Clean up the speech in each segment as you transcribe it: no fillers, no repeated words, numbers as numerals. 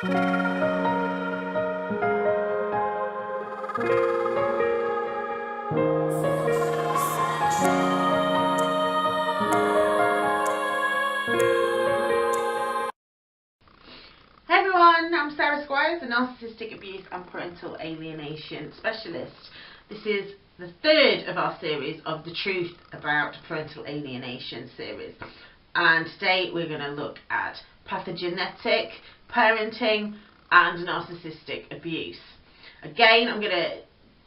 A narcissistic abuse and parental alienation specialist. This is the third of our series of the Truth About Parental Alienation series, and today we're going to look at pathogenic parenting and narcissistic abuse. Again, I'm going to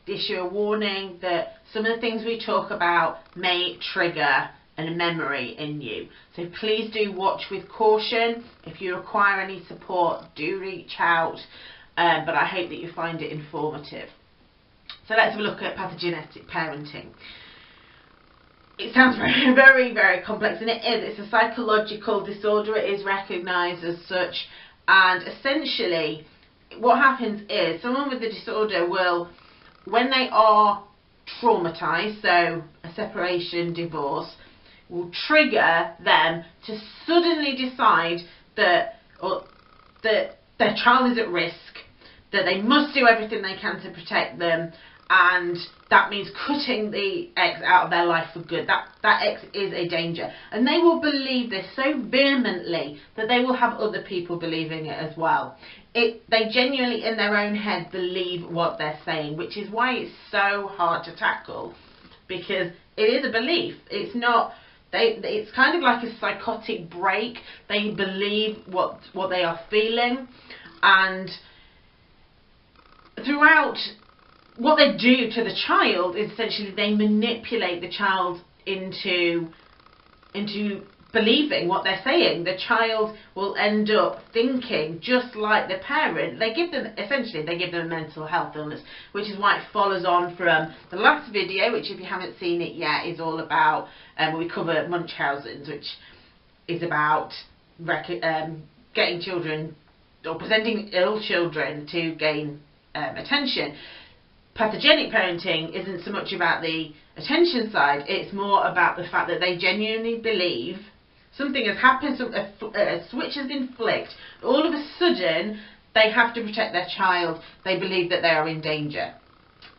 issue a warning that some of the things we talk about may trigger a memory in you, so please do watch with caution. If you require any support, do reach out, but I hope that you find it informative. So let's have a look at pathogenic parenting. It sounds very, very complex, and it is. It's a psychological disorder. It is recognised as such, and essentially what happens is someone with the disorder will, when they are traumatised, so a separation, divorce, will trigger them to suddenly decide that their child is at risk, that they must do everything they can to protect them, and that means cutting the ex out of their life for good. That ex is a danger, and they will believe this so vehemently that they will have other people believing it as well. They genuinely in their own head believe what they're saying, which is why it's so hard to tackle, because it is a belief. It's not. It's kind of like a psychotic break. They believe what they are feeling, and throughout what they do to the child is essentially they manipulate the child into believing what they're saying. The child will end up thinking just like the parent. They give them a mental health illness, which is why it follows on from the last video, which if you haven't seen it yet is all about, we cover Munchausen's, which is about getting children or presenting ill children to gain attention. Pathogenic parenting isn't so much about the attention side, it's more about the fact that they genuinely believe something has happened, a switch has been flicked. All of a sudden, they have to protect their child. They believe that they are in danger.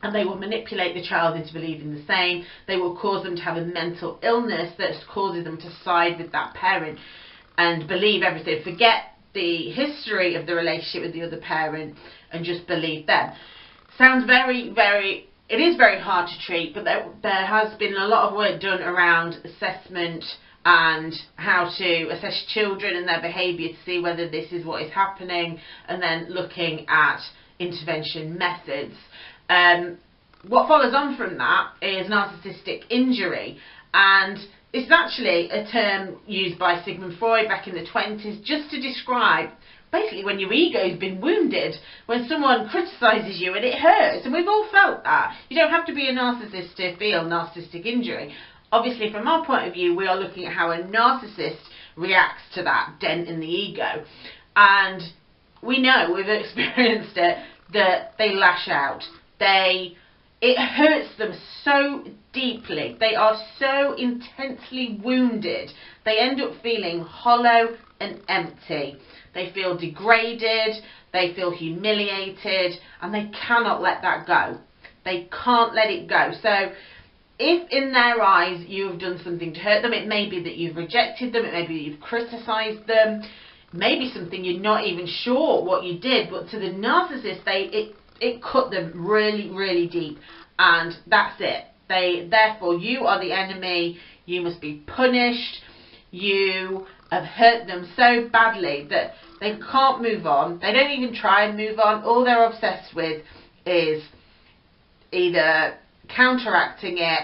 And they will manipulate the child into believing the same. They will cause them to have a mental illness that causes them to side with that parent and believe everything. Forget the history of the relationship with the other parent and just believe them. Sounds it is very hard to treat, but there has been a lot of work done around assessment and how to assess children and their behaviour to see whether this is what is happening, and then looking at intervention methods. What follows on from that is narcissistic injury, and it's actually a term used by Sigmund Freud back in the 20s just to describe basically when your ego's been wounded, when someone criticises you and it hurts, and we've all felt that. You don't have to be a narcissist to feel narcissistic injury. Obviously, from our point of view, we are looking at how a narcissist reacts to that dent in the ego. And we know, we've experienced it, that they lash out. It hurts them so deeply. They are so intensely wounded. They end up feeling hollow and empty. They feel degraded, they feel humiliated, and they cannot let that go. They can't let it go. So if in their eyes you have done something to hurt them, it may be that you've rejected them, it may be that you've criticised them, maybe something you're not even sure what you did, but to the narcissist, it cut them really, really deep, and that's it. Therefore, you are the enemy, you must be punished, you have hurt them so badly that they can't move on, they don't even try and move on. All they're obsessed with is either counteracting it,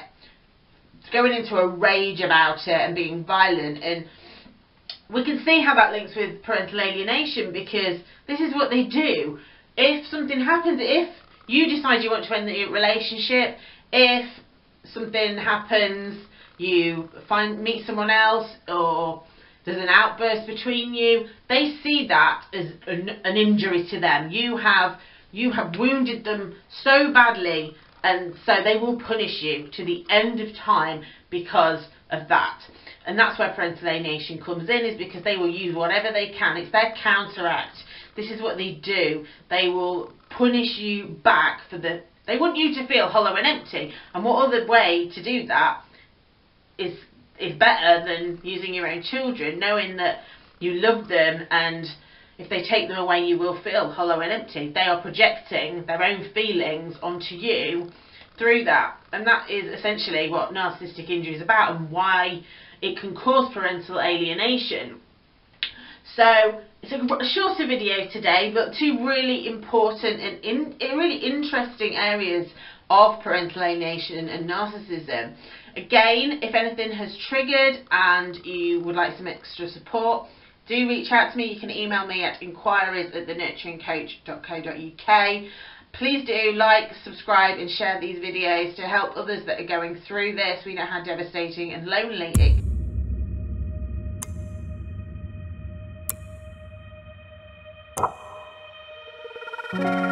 going into a rage about it and being violent. And we can see how that links with parental alienation, because this is what they do. If something happens, if you decide you want to end the relationship, if something happens, you meet someone else, or there's an outburst between you, they see that as an injury to them. You have wounded them so badly, and so they will punish you to the end of time because of that. And that's where parental alienation comes in, is because they will use whatever they can. It's their counteract. this is what they do. They will punish you back for they want you to feel hollow and empty. And what other way to do that is better than using your own children, knowing that you love them, and if they take them away you will feel hollow and empty. They are projecting their own feelings onto you through that, and that is essentially what narcissistic injury is about, and why it can cause parental alienation. So it's a shorter video today, but two really important and really interesting areas of parental alienation and narcissism. Again, if anything has triggered and you would like some extra support, do reach out to me. You can email me at inquiries@thenurturingcoach.co.uk. Please do like, subscribe and share these videos to help others that are going through this. We know how devastating and lonely it can be.